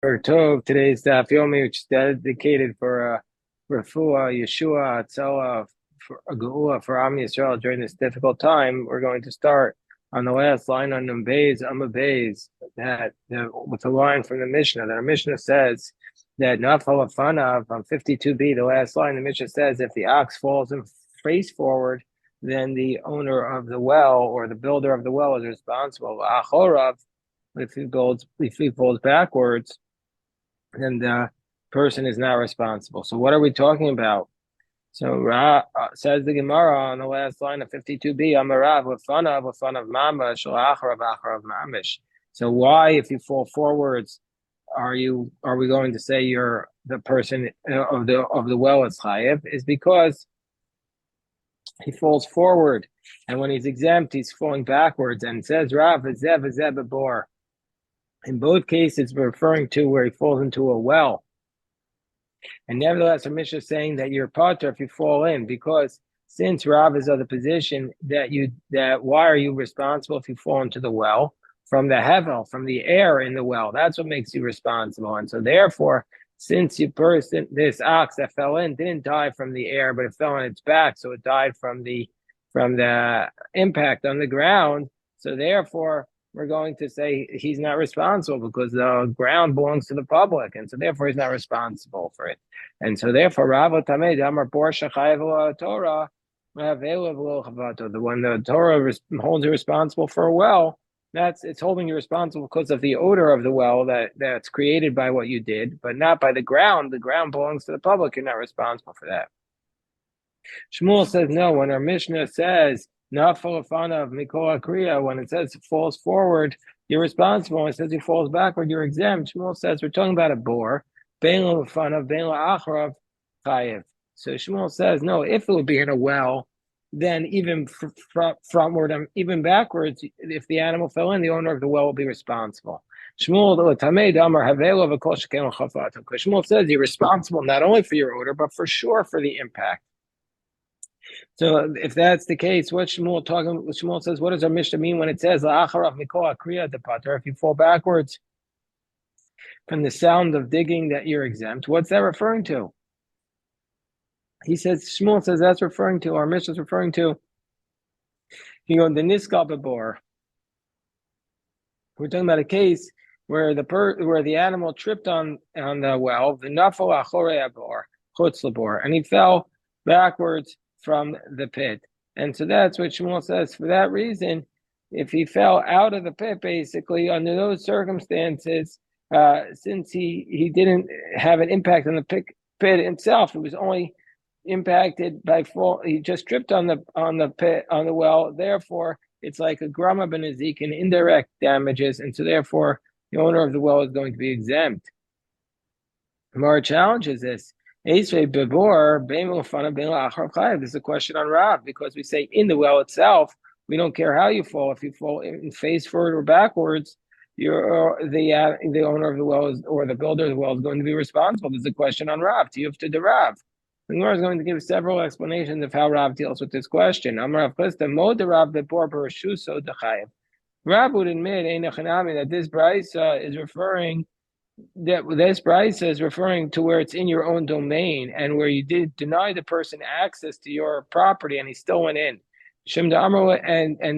Tov, today's daf yomi, which is dedicated for refuah, Yeshua, Hatzalah, for Geula for Am Yisrael during this difficult time. We're going to start on the last line on Numbez, Amabez, with a line from the Mishnah. That our Mishnah says that Nafal Afanav on 52b, the last line, the Mishnah says if the ox falls and face forward, then the owner of the well or the builder of the well is responsible. Achorav, if he falls backwards, then the person is not responsible. So what are we talking about? So says the Gemara on the last line of 52b, Amarav lefanav mama acharav mamish. So why, if you fall forwards, are we going to say you're the person of the well is chayev? Is because he falls forward, and when he's exempt, he's falling backwards. And it says Rav zev bor. In both cases, we're referring to where he falls into a well. And nevertheless, our Mishnah is saying that you're potter if you fall in, because since Rav is of the position that why are you responsible if you fall into the well from the hevel, from the air in the well? That's what makes you responsible. And so therefore, since this ox that fell in didn't die from the air, but it fell on its back, so it died from the impact on the ground. So therefore, we're going to say he's not responsible because the ground belongs to the public, and so therefore he's not responsible for it. And so therefore, Rav Tamed Amar Bor Shachayev Torah, when the Torah holds you responsible for a well, it's holding you responsible because of the odor of the well that's created by what you did, but not by the ground. The ground belongs to the public. You're not responsible for that. Shmuel says no. When our Mishnah says Nafal of Mikol Kriya, when it says it falls forward, you're responsible. When it says he falls backward, you're exempt. Shmuel says we're talking about a bor. Bein Lefanav, Bein Acharav, Chayev. So Shmuel says no. If it would be in a well, then even frontward and even backwards, if the animal fell in, the owner of the well will be responsible. Shmuel says you're responsible not only for your odor, but for sure for the impact. So if that's the case, Shmuel says, what does our Mishnah mean when it says if you fall backwards from the sound of digging that you're exempt? What's that referring to? Shmuel says that's referring to, our Mishnah is referring to, the Niskal Babor. We're talking about a case where the animal tripped on the well, the Nafal Achore Abor, Chutz Labor, and he fell backwards from the pit. And so that's what Shmuel says. For that reason, if he fell out of the pit, basically, under those circumstances, since he didn't have an impact on the pit itself, it was only impacted by fall. He just tripped on the pit, on the well. Therefore, it's like a grama benazik, and indirect damages, and so therefore, the owner of the well is going to be exempt. More challenges this. This is a question on Rav, because we say in the well itself, we don't care how you fall. If you fall in face forward or backwards, the owner of the well or the builder of the well is going to be responsible. There's a question on Rav. Tiyufta de Rav. The Gemara is going to give several explanations of how Rav deals with this question. Rav would admit that this brisa is referring to where it's in your own domain and where you did deny the person access to your property and he still went in. And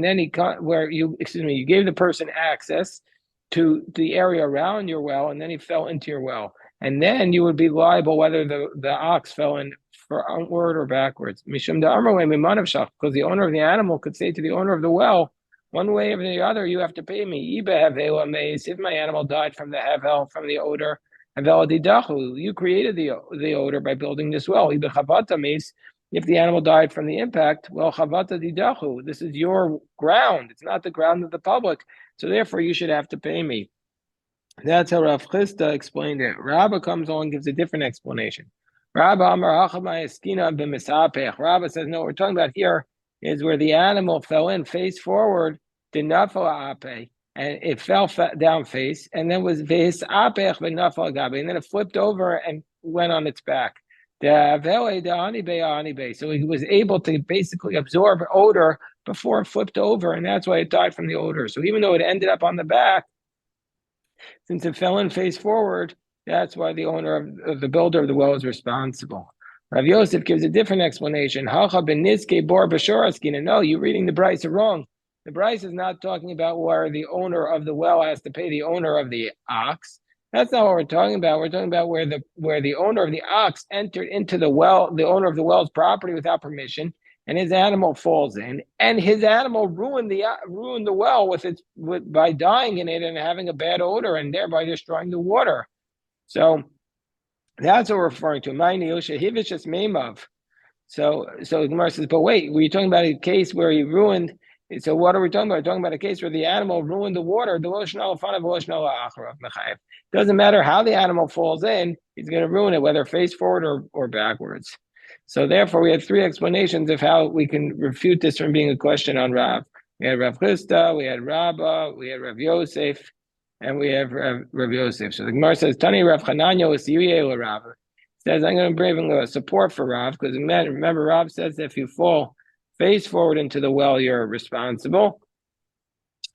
then you gave the person access to the area around your well, and then he fell into your well. And then you would be liable whether the ox fell in forward or backwards. Because the owner of the animal could say to the owner of the well, one way or the other, you have to pay me. If my animal died from the hevel, from the odor, you created the odor by building this well. If the animal died from the impact, well, this is your ground. It's not the ground of the public. So therefore, you should have to pay me. That's how Rav Chisda explained it. Rabba comes along and gives a different explanation. Rabba says, no, what we're talking about here is where the animal fell in face forward, did not fall ape, and it fell down face, and then was ves apech v'nafal gabe, and then it flipped over and went on its back. So he was able to basically absorb odor before it flipped over, and that's why it died from the odor. So even though it ended up on the back, Since it fell in face forward, that's why the owner of the builder of the well is responsible. Rav Yosef gives a different explanation. Hacha ben Nizke bor b'shoraskina. No, you're reading the Bryce wrong. The Bryce is not talking about where the owner of the well has to pay the owner of the ox. That's not what we're talking about. We're talking about where the owner of the ox entered into the well, the owner of the well's property without permission, and his animal falls in, and his animal ruined the well by dying in it and having a bad odor, and thereby destroying the water. So that's what we're referring to. So the Gemara says, but wait, were you talking about a case where he ruined? So what are we talking about? We're talking about a case where the animal ruined the water. Doesn't matter how the animal falls in, he's going to ruin it, whether face forward or backwards. So therefore, we have three explanations of how we can refute this from being a question on Rav. We had Rav Chisda, we had Rabba, we had Rav Yosef, and we have Rav Yosef. So the Gemara says, Tani Rav Chananya was Yuyeh Rav. Says, I'm going to bring a support for Rav, because remember, Rav says that if you fall face forward into the well, you're responsible.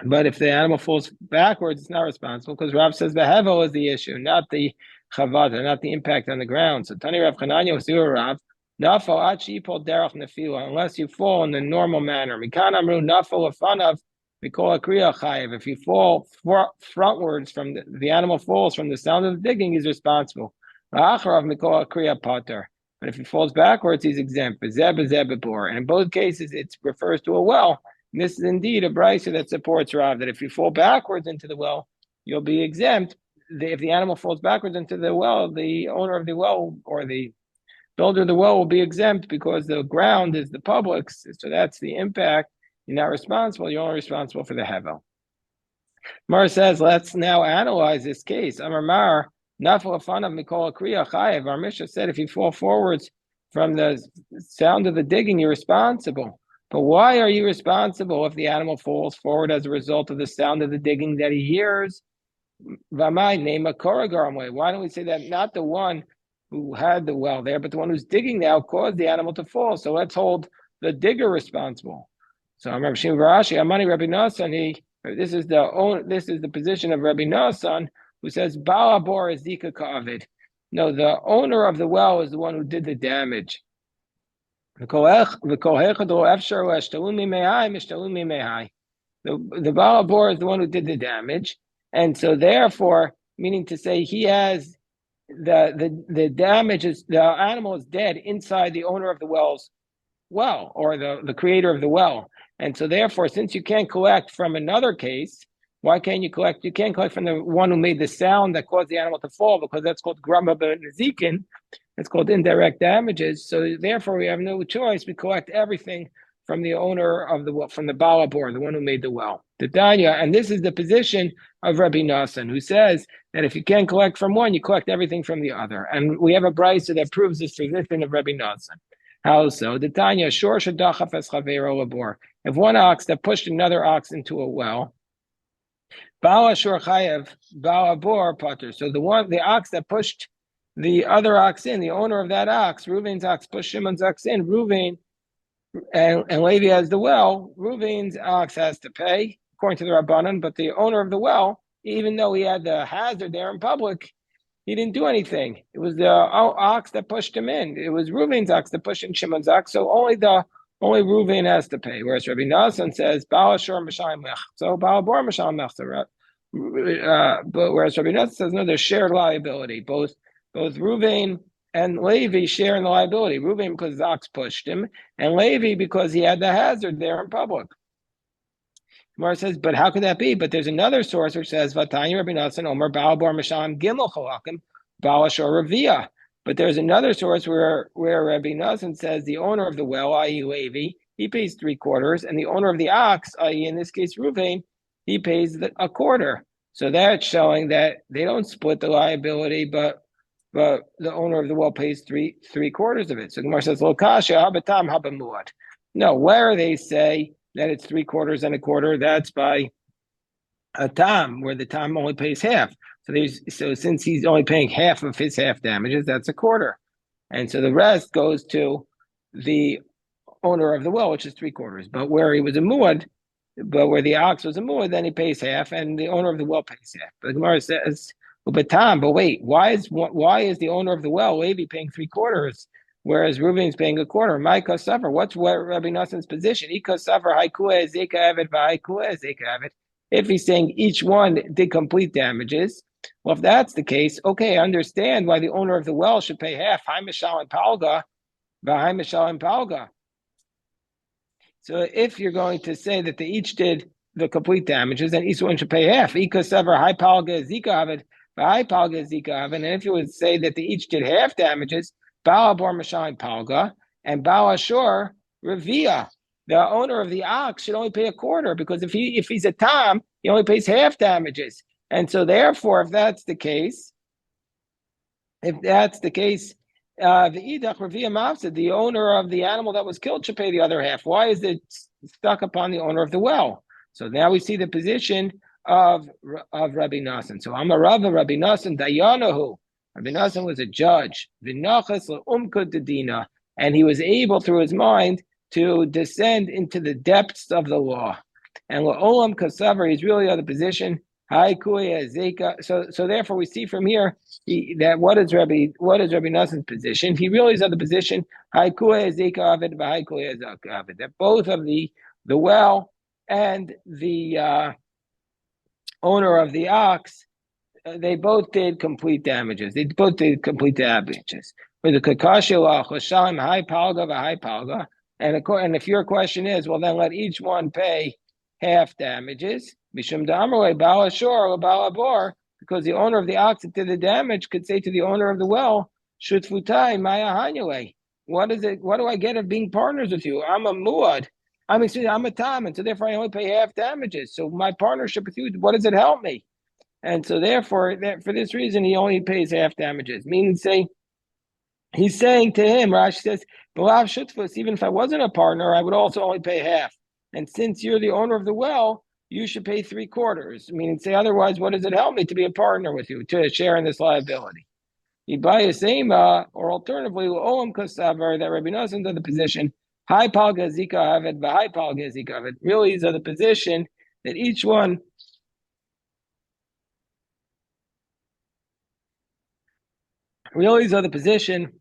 But if the animal falls backwards, it's not responsible, because Rav says the hevel is the issue, not the chavada, not the impact on the ground. So Tani Rav Chananya was Rav. Unless you fall in the normal manner. If you fall frontwards from the animal falls from the sound of the digging, he's responsible. But if he falls backwards, he's exempt. And in both cases, it refers to a well. And this is indeed a brisa that supports Rav, that if you fall backwards into the well, you'll be exempt. If the animal falls backwards into the well, the owner of the well or the builder of the well will be exempt because the ground is the public's. So that's the impact. You're not responsible. You're only responsible for the hevel. Mar says, let's now analyze this case. Amar Mar, nafal afanav mikol kriya chayev. Our Mishnah said if you fall forwards from the sound of the digging, you're responsible. But why are you responsible if the animal falls forward as a result of the sound of the digging that he hears? V'amai name a koragarmway. Why don't we say that not the one who had the well there, but the one who's digging now caused the animal to fall? So let's hold the digger responsible. So I'm Rabbi Shimon Rashi, Amani Rabbi Nassan. This is the position of Rabbi Nassan, who says Bala Bor is Zika Ka'avid. No, the owner of the well is the one who did the damage. The Bala Bor is the one who did the damage, and so therefore, meaning to say, he has the damage is the animal is dead inside the owner of the well's well, or the creator of the well. And so therefore, since you can't collect from another case, why can't you collect? You can't collect from the one who made the sound that caused the animal to fall, because that's called grama b'nezikin. It's called indirect damages. So therefore, we have no choice. We collect everything from the owner of the well, from the Bala Bor, the one who made the well. The Tanya, and this is the position of Rabbi Nassan, who says that if you can't collect from one, you collect everything from the other. And we have a brisa that proves this position of Rabbi Nassan. How so? The Tanya, shor shadachaf es chavero labor. If one ox that pushed another ox into a well, Bala shor chayev, Bala Bor potter. So the ox that pushed the other ox in, the owner of that ox, Reuven's ox pushed Shimon's ox in, Reuven and Levi has the well, Reuven's ox has to pay, according to the Rabbanan, but the owner of the well, even though he had the hazard there in public, he didn't do anything. It was the ox that pushed him in. It was Reuven's ox that pushed in Shimon's ox, so only Reuven has to pay. Whereas Rabbi Nassan says, Bala Shor Mashayim Mech. So Bala Bor Mashayim Mech. But whereas Rabbi Nassan says, no, there's shared liability. Both Reuven and Levi share in the liability. Reuven because his ox pushed him, and Levi because he had the hazard there in public. Gemara says, but how could that be? But there's another source which says, Vatanya Rabbi Nassan Omer Baal Bar Masham Gimel Chalakim Baal Shor Ravia. But there's another source where Rabbi Nassan says the owner of the well, i.e. Levi, he pays 3/4, and the owner of the ox, i.e. in this case Reuven, he pays a quarter. So that's showing that they don't split the liability, but the owner of the well pays 3/4 of it. So Gemara says, Lokasha habatam habamuat. No, where they say that it's 3/4 and a quarter, that's by a tam, where the tam only pays half. So since he's only paying half of his half damages, that's a quarter. And so the rest goes to the owner of the well, which is 3/4. But where he was a muad, but where the ox was a muad, then he pays half, and the owner of the well pays half. But the Gemara says, but Tom, but wait, why is the owner of the well Levi paying 3/4, whereas Reuben's paying a quarter? My suffer. What's Rabbi Nassan's position? Suffer haikua zeka avid v'haikua zeka avid. If he's saying each one did complete damages, well, if that's the case, okay, I understand why the owner of the well should pay half. Hai mishal and palga, v'hai mishal and palga. So if you're going to say that they each did the complete damages, then each one should pay half. And if you would say that they each did half damages, Bala Bor Mashalim Palga and Bala Shor Revia, the owner of the ox should only pay a quarter, because if he's a Tom, he only pays half damages. And so therefore, if that's the case, the owner of the animal that was killed should pay the other half. Why is it stuck upon the owner of the well? So now we see the position of Rabbi Nassan. So I'm a Rabbi Nassan Dayanahu. Rabbi Nassan was a judge. And he was able, through his mind, to descend into the depths of the law. And Olam Kasavar, he's really on the position. So therefore, we see from here that what is Rabbi Nassan's position? He really is on the position that both of the well and the owner of the ox, they both did complete damages. With the kakashil high palga. And if your question is, well, then let each one pay half damages. Because the owner of the ox that did the damage could say to the owner of the well, what is it? What do I get of being partners with you? I'm a muad. I'm a Tom, and so therefore I only pay half damages. So my partnership with you, what does it help me? And so therefore, for this reason, he only pays half damages. Meaning, he's saying to him, Rashi says, even if I wasn't a partner, I would also only pay half. And since you're the owner of the well, you should pay 3/4. Meaning, otherwise, what does it help me to be a partner with you, to share in this liability? Or alternatively, Olam Kosavar, that Rabbi Nassan's in the position, high palga zika avid, high palga zika avid. Really, is the position that each one really is the position.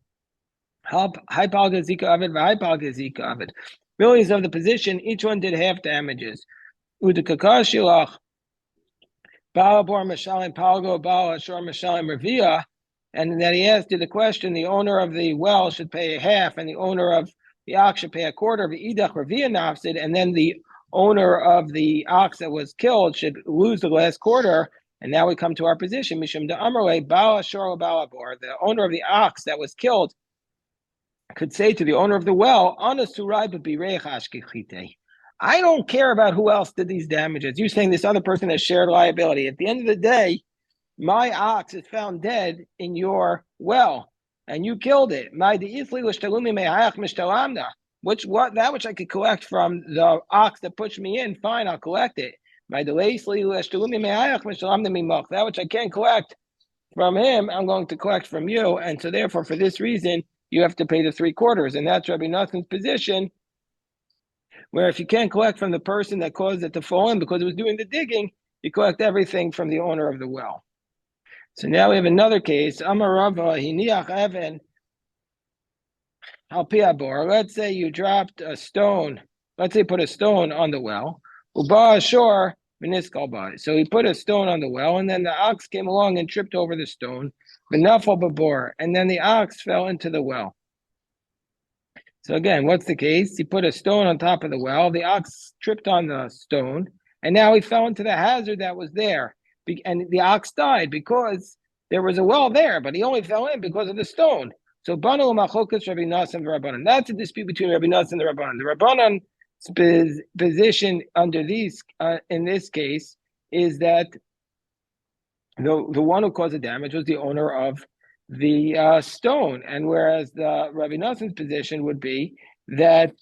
High palga zika avid, high palga zika avid. Really is of the position, each one did half damages. Udakakashilach, Bala Bor Mashalim Palgo, Bala Shor Mashalim Revia, and then he asked the question, the owner of the well should pay half, and the owner of the ox should pay a quarter of the Idach Revia Nafsid, and then the owner of the ox that was killed should lose the last quarter. And now we come to our position, Mishum da Amrle, Bala Shor Bala Bor, the owner of the ox that was killed could say to the owner of the well, I don't care about who else did these damages. You're saying this other person has shared liability. At the end of the day, my ox is found dead in your well, and you killed it. That which I could collect from the ox that pushed me in, fine, I'll collect it. That which I can't collect from him, I'm going to collect from you. And so therefore, for this reason, you have to pay the 3/4. And that's Rabbi Nassan's position, where if you can't collect from the person that caused it to fall in because it was doing the digging, you collect everything from the owner of the well. So now we have another case. Amarava hiniach even al piabor. Let's say you dropped a stone. Let's say put a stone on the well. Uba ashor v'niskalba. So he put a stone on the well, and then the ox came along and tripped over the stone. V'nafal babor, and then the ox fell into the well. So again, what's the case? He put a stone on top of the well. The ox tripped on the stone, and now he fell into the hazard that was there. And the ox died because there was a well there, but he only fell in because of the stone. So Banu Machokas Rabbi Nassan Rabbanan. That's a dispute between Rabbi Nassan and the Rabbanan. The Rabbanan's position under these, in this case, is that the one who caused the damage was the owner of the stone, and whereas the Rabbi Nassan's position would be that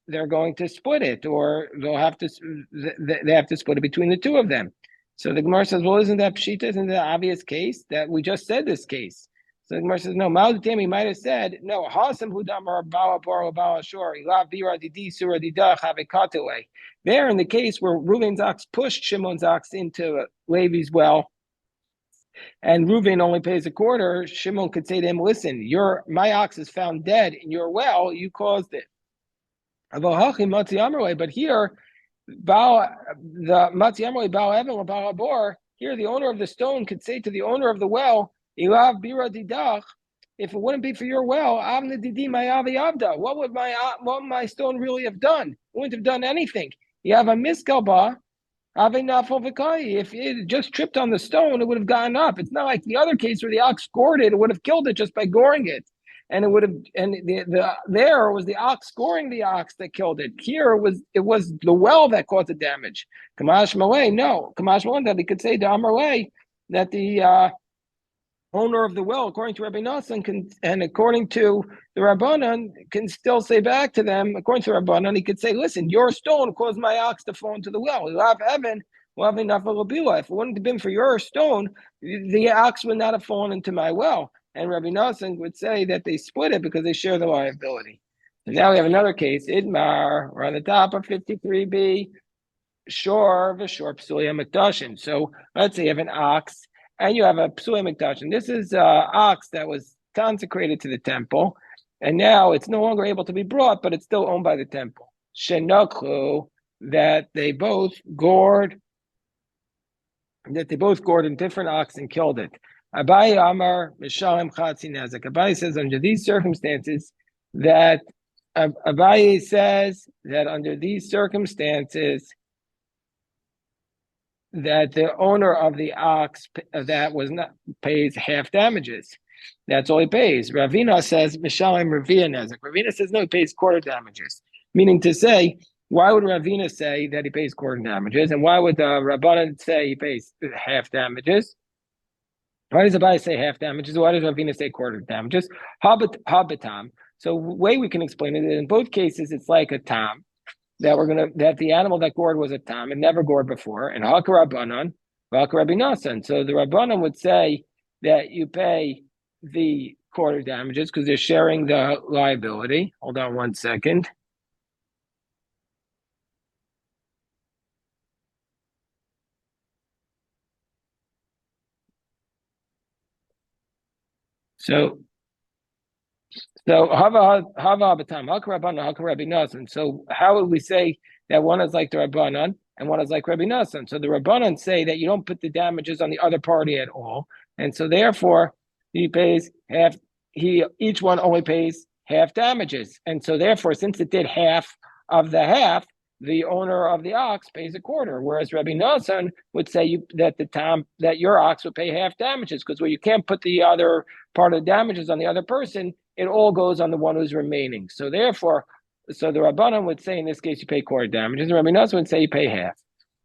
they're going to split it, or they have to split it between the two of them. So the Gemara says, well, isn't that pshita? Isn't that the obvious case that we just said this case? So the Gemara says, no, Malutami might have said, no, Hasam Hudamar Bawa Boro Bawa Shor, Ilav Bira Didi Sura Didach have a kataway. There, in the case where Reuven's ox pushed Shimon's ox into Levi's well, and Reuven only pays a quarter, Shimon could say to him, listen, my ox is found dead in your well, you caused it. But here, the Matzi Amrei Baal Evan or Baal Abor, here the owner of the stone could say to the owner of the well, Ilav Bira Didach, if it wouldn't be for your well, Avna Didi Mayavi Avda, what would my stone really have done? It wouldn't have done anything. You have a miskalba, if it just tripped on the stone, it would have gotten up. It's not like the other case where the ox gored it would have killed it just by goring it. And it would have, and there was the ox goring the ox that killed it. Here it was the well that caused the damage. Kamash Malay, no. Kamash Malay, that he could say to Amarlay that the owner of the well, according to Rabbi Nassan, and according to the Rabbanan, can still say back to them, according to Rabbanan, he could say, listen, your stone caused my ox to fall into the well. You'll have Evan, we'll have enough of If it wouldn't have been for your stone, the ox would not have fallen into my well. And Rabbi Nassan would say that they split it because they share the liability. And now we have another case, Idmar, we're on the top of 53b, Shor, V'Shor, Psulia Mikdashim. So let's say you have an ox, and you have a Psulia Mikdashim. This is an ox that was consecrated to the temple, and now it's no longer able to be brought, but it's still owned by the temple. Shenokhu, that they both gored in different ox and killed it. Abai Amar Mishalem Chatzi Nezek. Abai says under these circumstances that Abai says that under these circumstances that the owner of the ox that was not pays half damages. That's all he pays. Ravina says Mishalem Ravina Nezek. Ravina says no, he pays quarter damages. Meaning to say, why would Ravina say that he pays quarter damages, and why would Rabbanan say he pays half damages? Why does Abai say half damages? Why does Ravina say quarter damages? Habitam. So the way we can explain it, in both cases, it's like a tam that the animal that gored was a tam and never gored before, and Haka Rabbanan, Haka Rabbi Nassan. So the Rabbanan would say that you pay the quarter damages because they're sharing the liability. Hold on one second. So hava batam haka rabbanan haka Rabbi Nassan. So how would we say that one is like the Rabbanan and one is like Rabbi Nassan? So the Rabbanan say that you don't put the damages on the other party at all, and so therefore he pays half. Each one only pays half damages, and so therefore, since it did half of the half, the owner of the ox pays a quarter. Whereas Rabbi Nassan would say that your ox would pay half damages because you can't put the other part of the damages on the other person. It all goes on the one who's remaining. So therefore, the Rabbanan would say in this case you pay quarter damages. Rabbi Nassan would say you pay half.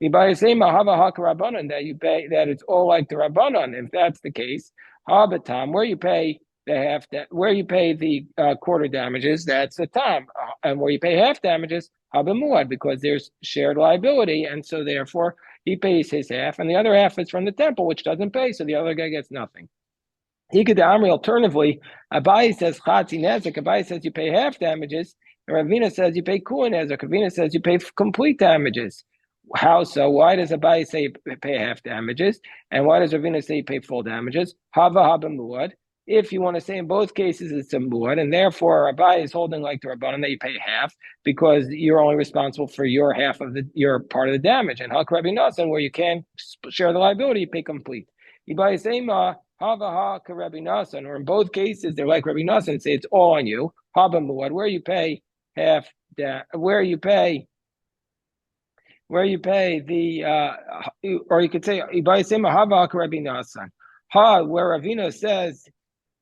That you pay, that it's all like the Rabbanan. If that's the case, Habatam, where you pay the half, where you pay the quarter damages, that's a tam, and where you pay half damages, Habamuad, because there's shared liability, and so therefore he pays his half, and the other half is from the temple, which doesn't pay, so the other guy gets nothing. He could Amri alternatively, Abai says Chatzi Nezek, Abai says you pay half damages, and Ravina says you pay Kua Nezek, Ravina says you pay complete damages. How so? Why does Abai say you pay half damages? And why does Ravina say you pay full damages? Hava Muad. If you want to say in both cases it's a muad, and therefore Abai is holding like the Rabbanan that you pay half because you're only responsible for your half of your part of the damage. And Hak Rabbi Nassan, where you can share the liability, you pay complete. Ibai Sema Hava Ha Rabbi Nassan, or in both cases they're like Rabbi Nassan, say it's all on you. Haba muad, where you pay half, where you pay the, or you could say Ibai Sema Hava Ha Rabbi Nassan. Ha, where Ravina says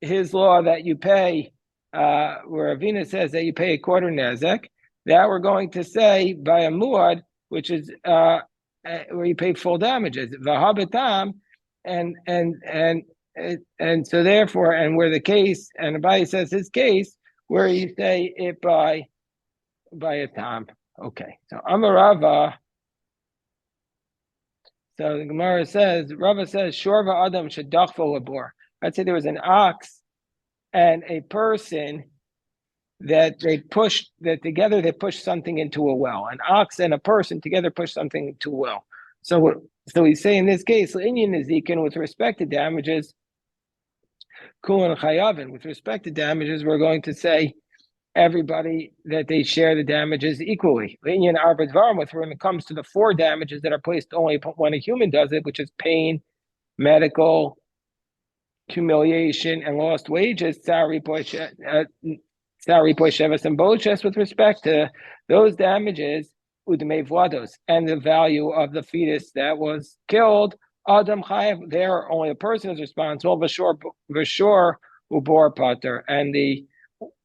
his law that you pay, where Ravina says that you pay a quarter nezek, that we're going to say by a muad, which is where you pay full damages. Vahabatam, and so therefore, and where the case, and Abai says his case, where you say it by a tam. Okay, so Amarava. So the Gemara says, Rava says, Shorva Adam Shadachvo Labor. I'd say there was an ox and a person that together they push something into a well. An ox and a person together push something into a well. So we say in this case, Indian Nezikin, with respect to damages, Kulan Chayavin, with respect to damages, we're going to say everybody that they share the damages equally. Indian Arbadvarim, when it comes to the 4 damages that are placed only when a human does it, which is pain, medical, humiliation, and lost wages, Sari Poishevas and Boches, with respect to those damages, Udmei Vlados, and the value of the fetus that was killed, Adam Chayev, there only a person is responsible, Vashor Ubor Pater, and the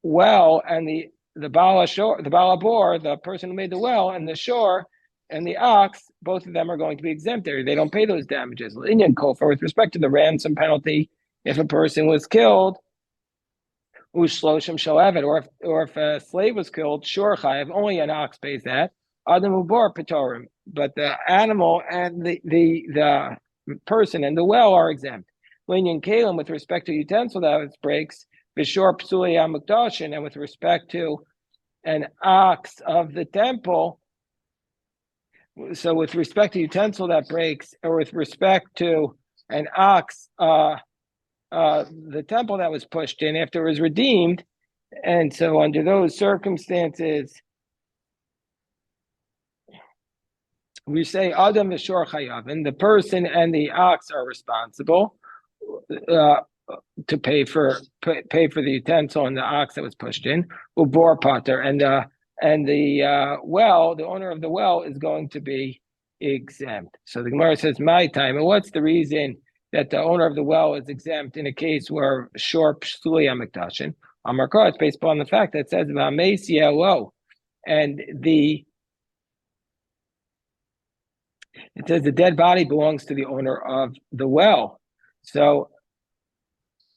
well and the Balabor, the person who made the well, and the shore and the ox, both of them are going to be exempt there. They don't pay those damages. Indian Kofa, with respect to the ransom penalty, if a person was killed, Ushloshim Shalevet, or if a slave was killed, Shor Chayev, only an ox pays that. Adam Ubor Patorim, but the animal and the person and the well are exempt. Linyan Kalim, with respect to utensil that breaks, Vishor Psuli Amukdashin, and with respect to an ox of the temple, so with respect to utensil that breaks, or with respect to an ox, the temple that was pushed in after it was redeemed, and so under those circumstances, we say Adam Vishor Chayav, and the person and the ox are responsible to pay for the utensil and the ox that was pushed in. Ubor Pater, and the well, the owner of the well is going to be exempt. So the Gemara says, "My time." And what's the reason that the owner of the well is exempt in a case where shor psuli amikdashin? Amarkar, it's based upon the fact that it says v'ameisielo, and it says the dead body belongs to the owner of the well. So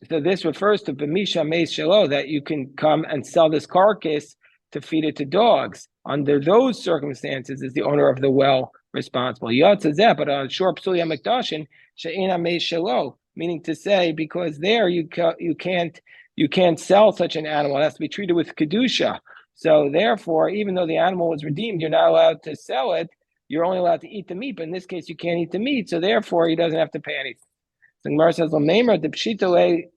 this refers to b'misha meis shelo, that you can come and sell this carcass to feed it to dogs. Under those circumstances, is the owner of the well responsible? Yatzazeh, but on shor psuli amikdashin she'ena meis shelo, meaning to say, because there you can't sell such an animal. It has to be treated with kedusha. So therefore, even though the animal was redeemed, you're not allowed to sell it. You're only allowed to eat the meat, but in this case, you can't eat the meat. So therefore, he doesn't have to pay anything. So Gemara says,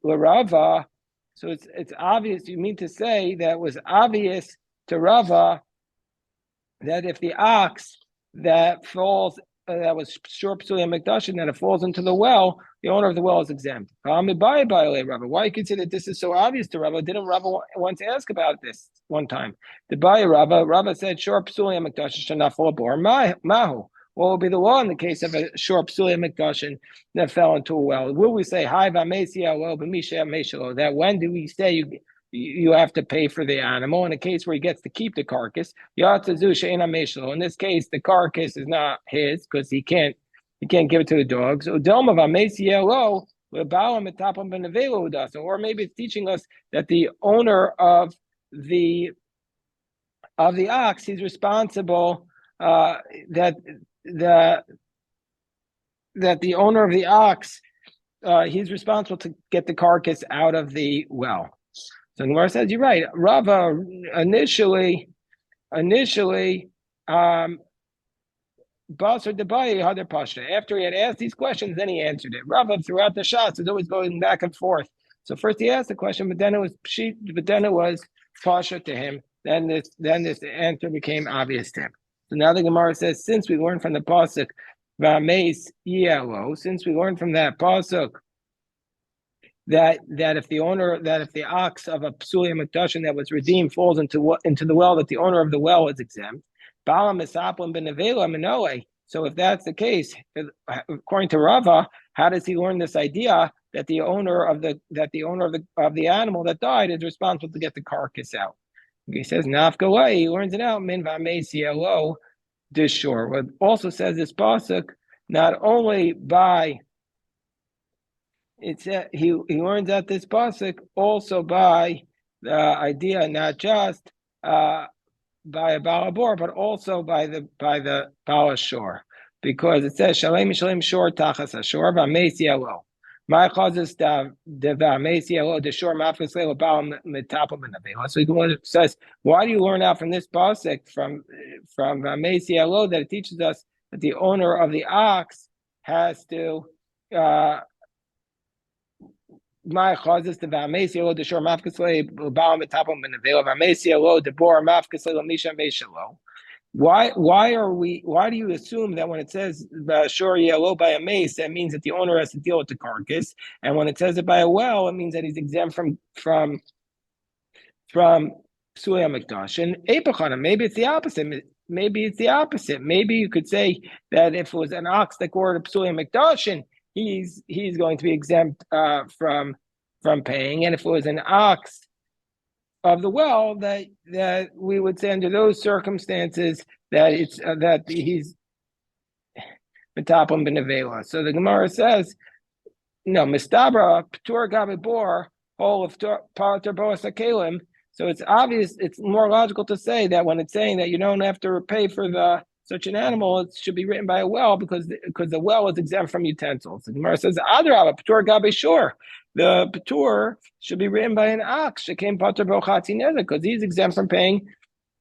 Rava. So it's obvious. You mean to say that it was obvious to Rava that if the ox that falls, that was shor psuli mikdashin, that it falls into the well, the owner of the well is exempt. Why you consider this is so obvious to Rava? Didn't Rava once ask about this one time? The Rava said shor psuli mikdashin should not fall bor mahu. What will be the law in the case of a shor psuli mikdashin that fell into a well? Will we say hi that when do we say you have to pay for the animal in a case where he gets to keep the carcass? In this case, the carcass is not his because he can't give it to the dogs. Or maybe it's teaching us that the owner of the ox, he's responsible, that the owner of the ox, he's responsible to get the carcass out of the well. So Gemara says, you're right. Rava initially, Basar Debayi Hadar Pasha. After he had asked these questions, then he answered it. Rava throughout the shots is always going back and forth. So first he asked the question, but then it was Pasha to him. Then this answer became obvious to him. So now the Gemara says, since we learned from the pasuk V'ameis Yelo, since we learned from that pasuk that if the ox of a psuli mikdashin that was redeemed falls into the well, that the owner of the well is exempt. So if that's the case, according to Rava, how does he learn this idea that the owner of the animal that died is responsible to get the carcass out? He says nafkalei. He learns it out min v'ameisielo dishor. What also says this pasuk not only by he learns out this pasuk also by the idea not just by a balabor, but also by the balashor, because it says shalem shor tachas hashor v'ameisielo. My causes the Vamesielo, the shore Mafisle Baal Metapel. So it says, why do you learn out from this pasuk from Vamesielo that it teaches us that the owner of the ox has to my causes the Vamesielo, the shore Mafisle Baal Metapel Menavela, Vamesielo, the Bor Mafisle Misha Meshalo. Why do you assume that when it says shor yellow by a mace, that means that the owner has to deal with the carcass, and when it says it by a well, it means that he's exempt from psuli hamikdash and epachana? Maybe it's the opposite. Maybe you could say that if it was an ox that gored a psuli hamikdash, and he's going to be exempt from paying, and if it was an ox of the well, that we would say under those circumstances that it's that he's metaplim benevela. So the Gemara says, no, mistabra ptur gabibor whole of pater boas akalim. So it's obvious. It's more logical to say that when it's saying that you don't have to pay for such an animal, it should be written by a well because the well is exempt from utensils. The Gemara says, adrabah ptur gabe shor. The patur should be written by an ox. Shekem pater bochati nezek, because he's exempt from paying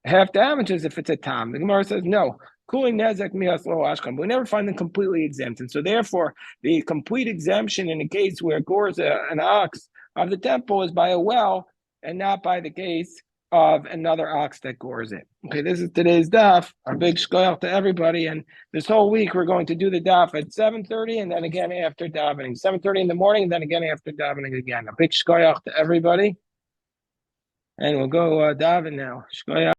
half damages if it's a tam. The Gemara says no. Cooling nezek mias lo ashkan. But we never find them completely exempt, and so therefore the complete exemption in a case where it gores an ox of the temple is by a well and not by the case of another ox that gores it. Okay, this is today's daf. A big shkoyach to everybody, and this whole week we're going to do the daf at 7:30 and then again after davening. 7:30 in the morning and then again after davening again. A big shkoyach to everybody, and we'll go daven now. Shkoyach.